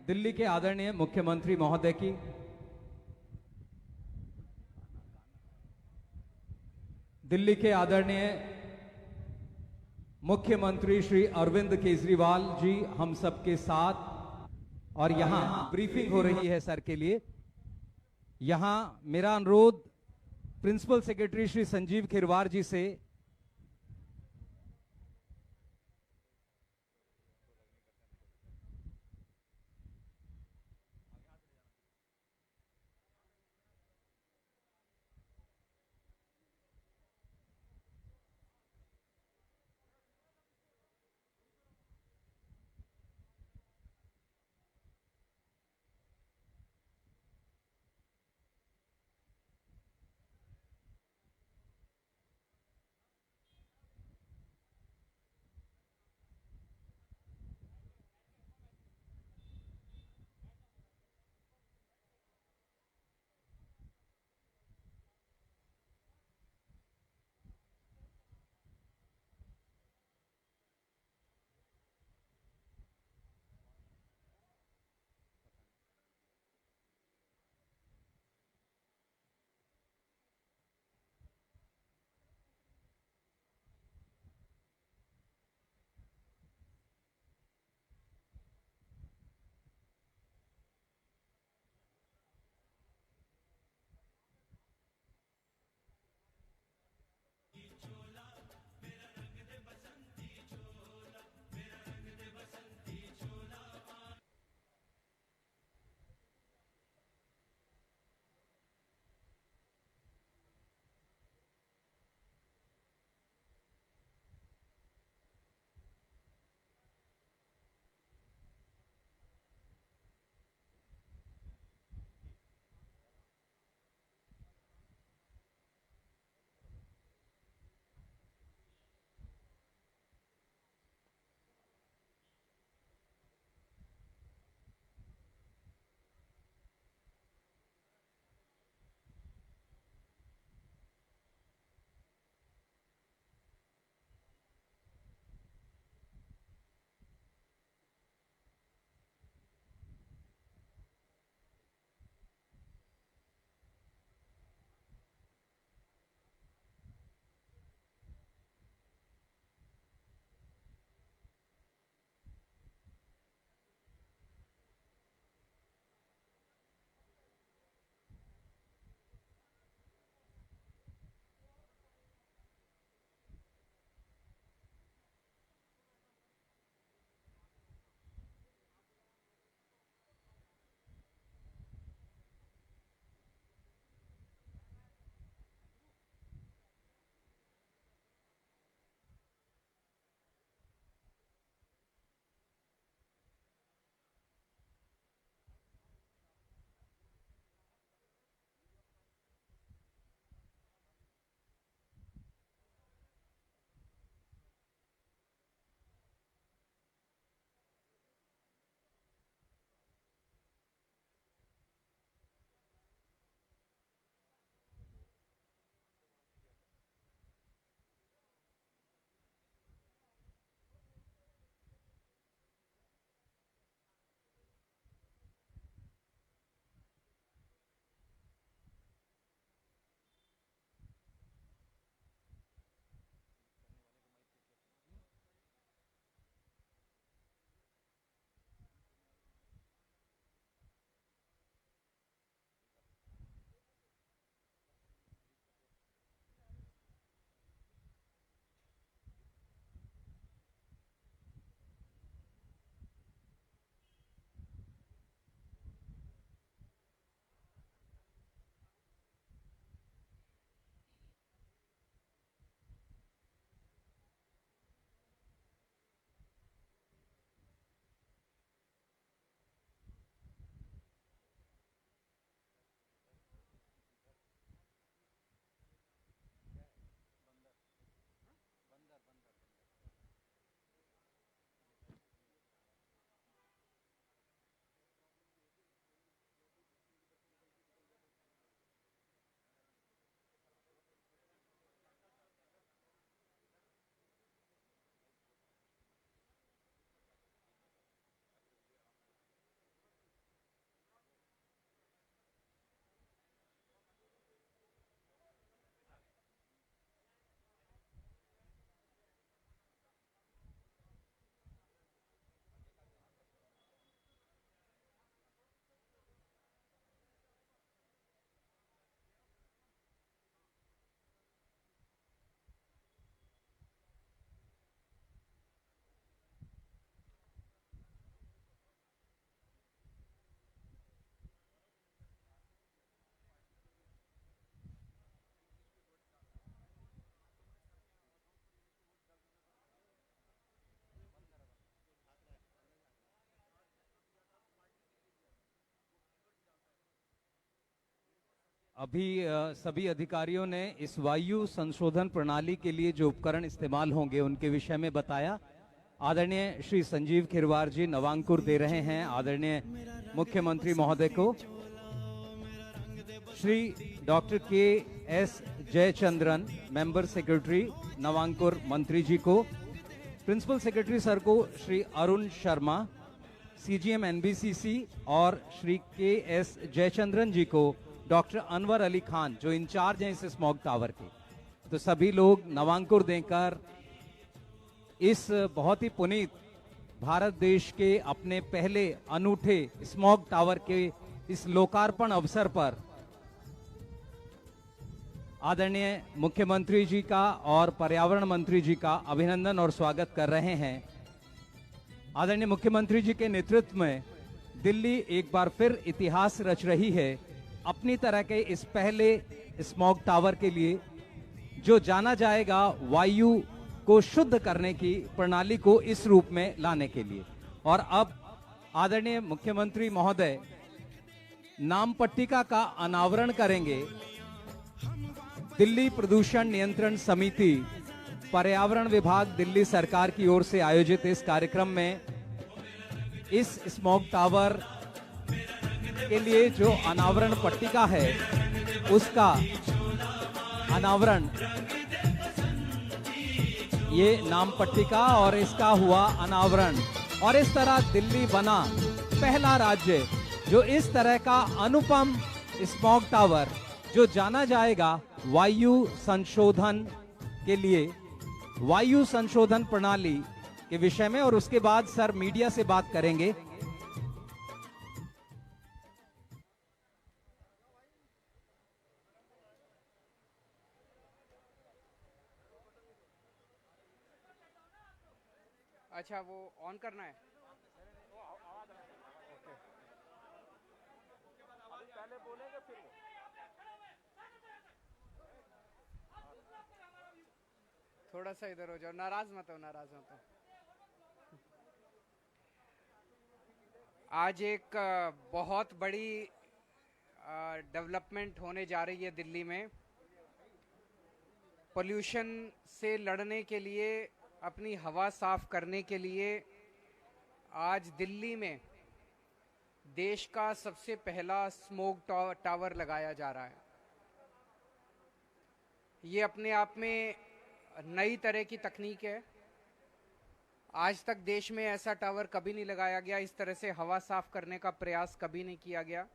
दिल्ली के आदरणीय मुख्यमंत्री महोदय की, दिल्ली के आदरणीय मुख्यमंत्री श्री अरविंद केजरीवाल जी हम सबके साथ, और यहां ब्रीफिंग हो रही है सर के लिए। यहां मेरा अनुरोध प्रिंसिपल सेक्रेटरी श्री संजीव खिरवार जी से अभी सभी अधिकारियों ने इस वायु संशोधन प्रणाली के लिए जो उपकरण इस्तेमाल होंगे उनके विषय में बताया। आदरणीय श्री संजीव खिरवार जी नवांकुर दे रहे हैं आदरणीय मुख्यमंत्री महोदय को। श्री डॉक्टर के एस जयचंद्रन मेंबर सेक्रेटरी नवांकुर मंत्री जी को, प्रिंसिपल सेक्रेटरी सर को श्री अरुण शर्मा, सीजीएम एनबीसीसी और श्री के एस जयचंद्रन जी को डॉक्टर अनवर अली खान जो इंचार्ज हैं इस स्मॉग टावर के। तो सभी लोग नवांकुर देकर इस बहुत ही पुनीत भारत देश के अपने पहले अनूठे स्मॉग टावर के इस लोकार्पण अवसर पर आदरणीय मुख्यमंत्री जी का और पर्यावरण मंत्री जी का अभिनंदन और स्वागत कर रहे हैं। आदरणीय मुख्यमंत्री जी के नेतृत्व में दिल्ली एक बार फिर इतिहास रच रही है अपनी तरह के इस पहले स्मॉग टावर के लिए, जो जाना जाएगा वायु को शुद्ध करने की प्रणाली को इस रूप में लाने के लिए। और अब आदरणीय मुख्यमंत्री महोदय नाम पट्टिका का अनावरण करेंगे। दिल्ली प्रदूषण नियंत्रण समिति, पर्यावरण विभाग दिल्ली सरकार की ओर से आयोजित इस कार्यक्रम में इस स्मॉग टावर के लिए जो अनावरण पट्टिका है उसका अनावरण, ये नाम पट्टिका और इसका हुआ अनावरण। और इस तरह दिल्ली बना पहला राज्य जो इस तरह का अनुपम स्मॉग टावर, जो जाना जाएगा वायु संशोधन के लिए, वायु संशोधन प्रणाली के विषय में। और उसके बाद सर मीडिया से बात करेंगे। अच्छा, वो ऑन करना है। पहले बोलेंगे फिर थोड़ा सा इधर हो जाओ, नाराज मत हो, नाराज मत हो। आज एक बहुत बड़ी डेवलपमेंट होने जा रही है दिल्ली में। पोल्यूशन से लड़ने के लिए, अपनी हवा साफ करने के लिए आज दिल्ली में देश का सबसे पहला स्मोक टावर लगाया जा रहा है। ये अपने आप में नई तरह की तकनीक है। आज तक देश में ऐसा टावर कभी नहीं लगाया गया, इस तरह से हवा साफ करने का प्रयास कभी नहीं किया गया।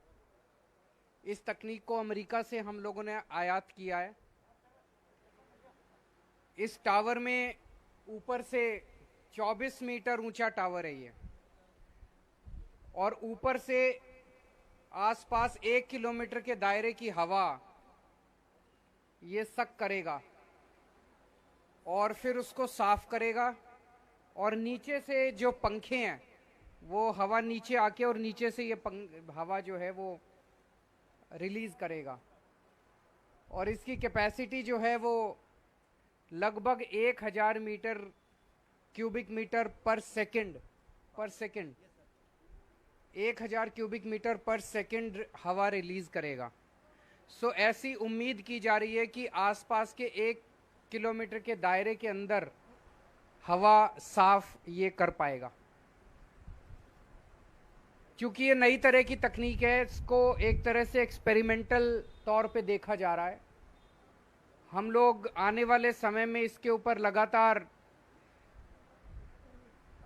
इस तकनीक को अमेरिका से हम लोगों ने आयात किया है। इस टावर में ऊपर से 24 मीटर ऊंचा टावर है ये, और ऊपर से आसपास 1 किलोमीटर के दायरे की हवा ये सक करेगा और फिर उसको साफ करेगा। और नीचे से जो पंखे हैं वो हवा नीचे आके और नीचे से ये हवा जो है वो रिलीज करेगा। और इसकी कैपेसिटी जो है वो लगभग 1000 मीटर क्यूबिक मीटर पर सेकंड 1000 क्यूबिक मीटर पर सेकंड हवा रिलीज करेगा। सो ऐसी उम्मीद की जा रही है कि आसपास के 1 किलोमीटर के दायरे के अंदर हवा साफ ये कर पाएगा। क्योंकि ये नई तरह की तकनीक है, इसको एक तरह से एक्सपेरिमेंटल तौर पे देखा जा रहा है। हम लोग आने वाले समय में इसके ऊपर लगातार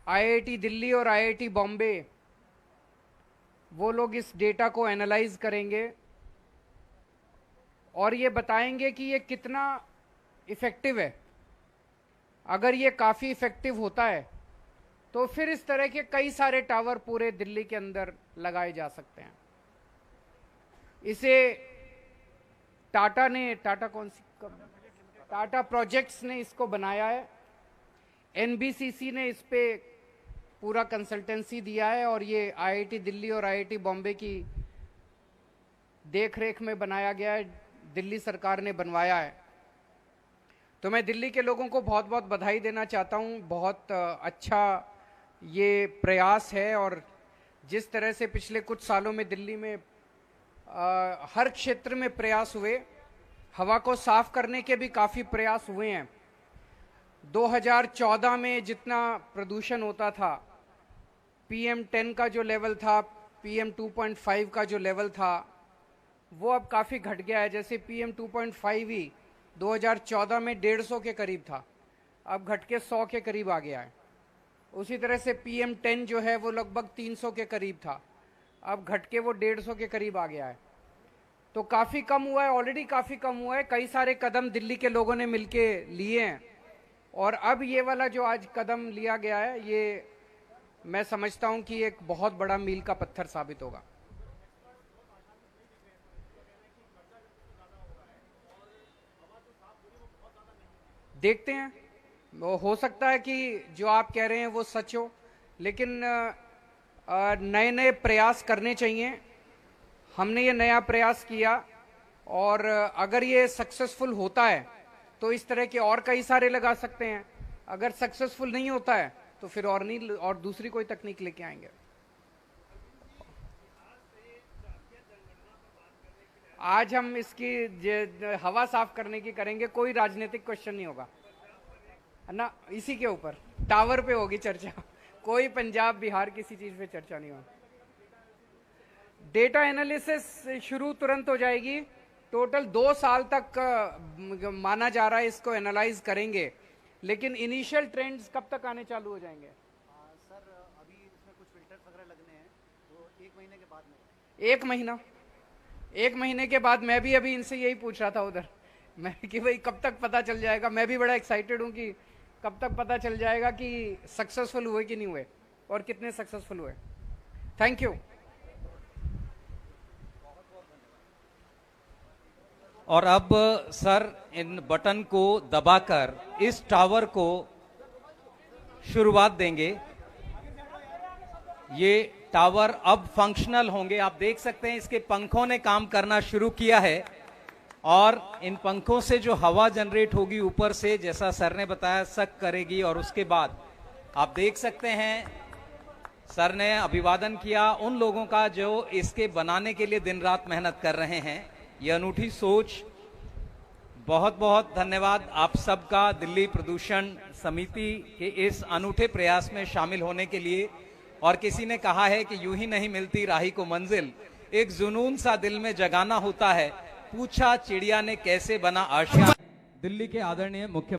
आईआईटी दिल्ली और आईआईटी बॉम्बे वो लोग इस डेटा को एनालाइज करेंगे और ये बताएंगे कि ये कितना इफेक्टिव है। अगर ये काफ़ी इफेक्टिव होता है तो फिर इस तरह के कई सारे टावर पूरे दिल्ली के अंदर लगाए जा सकते हैं। इसे टाटा प्रोजेक्ट्स ने इसको बनाया है। एनबीसीसी ने इस पे पूरा कंसल्टेंसी दिया है और ये आईआईटी दिल्ली और आईआईटी बॉम्बे की देखरेख में बनाया गया है, दिल्ली सरकार ने बनवाया है। तो मैं दिल्ली के लोगों को बहुत बहुत बधाई देना चाहता हूँ। बहुत अच्छा ये प्रयास है और जिस तरह से पिछले कुछ सालों में दिल्ली में हर क्षेत्र में प्रयास हुए, हवा को साफ करने के भी काफी प्रयास हुए हैं। 2014 में जितना प्रदूषण होता था, PM10 का जो लेवल था, PM2.5 का जो लेवल था, वो अब काफी घट गया है। जैसे PM2.5 ही 2014 में 150 के करीब था, अब घट के 100 के करीब आ गया है। उसी तरह से PM10 जो है वो लगभग 300 के करीब था, अब घट के वो 150 के करीब आ गया है। तो काफी कम हुआ है, ऑलरेडी काफी कम हुआ है। कई सारे कदम दिल्ली के लोगों ने मिलके लिए हैं, और अब ये वाला जो आज कदम लिया गया है, ये मैं समझता हूं कि एक बहुत बड़ा मील का पत्थर साबित होगा। देखते हैं, वो हो सकता है कि जो आप कह रहे हैं वो सच हो, लेकिन नए नए प्रयास करने चाहिए। हमने ये नया प्रयास किया, और अगर ये सक्सेसफुल होता है तो इस तरह के और कई सारे लगा सकते हैं। अगर सक्सेसफुल नहीं होता है तो फिर और दूसरी कोई तकनीक लेके आएंगे। आज हम इसकी हवा साफ करने की करेंगे, कोई राजनीतिक क्वेश्चन नहीं होगा ना, इसी के ऊपर टावर पे होगी चर्चा। कोई पंजाब बिहार किसी चीज पे चर्चा नहीं होगी। डेटा एनालिसिस शुरू तुरंत हो जाएगी। टोटल 2 साल तक माना जा रहा है इसको एनालाइज करेंगे, लेकिन इनिशियल ट्रेंड्स कब तक आने चालू हो जाएंगे? सर अभी इसमें कुछ फिल्टर्स वगैरह लगने हैं, तो 1 महीने के बाद में। 1 महीने के बाद मैं भी अभी इनसे यही पूछ रहा था उधर, मैं कि भाई कब तक पता चल जाएगा। मैं भी बड़ा एक्साइटेड हूँ कि कब तक पता चल जाएगा कि सक्सेसफुल हुए कि नहीं हुए, और कितने सक्सेसफुल हुए। Thank you. और अब सर इन बटन को दबाकर इस टावर को शुरुआत देंगे। ये टावर अब फंक्शनल होंगे। आप देख सकते हैं इसके पंखों ने काम करना शुरू किया है, और इन पंखों से जो हवा जनरेट होगी ऊपर से, जैसा सर ने बताया, सक करेगी। और उसके बाद आप देख सकते हैं सर ने अभिवादन किया उन लोगों का जो इसके बनाने के लिए दिन रात मेहनत कर रहे हैं। ये अनूठी सोच, बहुत बहुत धन्यवाद आप सबका दिल्ली प्रदूषण समिति के इस अनूठे प्रयास में शामिल होने के लिए। और किसी ने कहा है कि यूं ही नहीं मिलती राही को मंजिल, एक जुनून सा दिल में जगाना होता है, पूछा चिड़िया ने कैसे बना आशियां। दिल्ली के आदरणीय मुख्य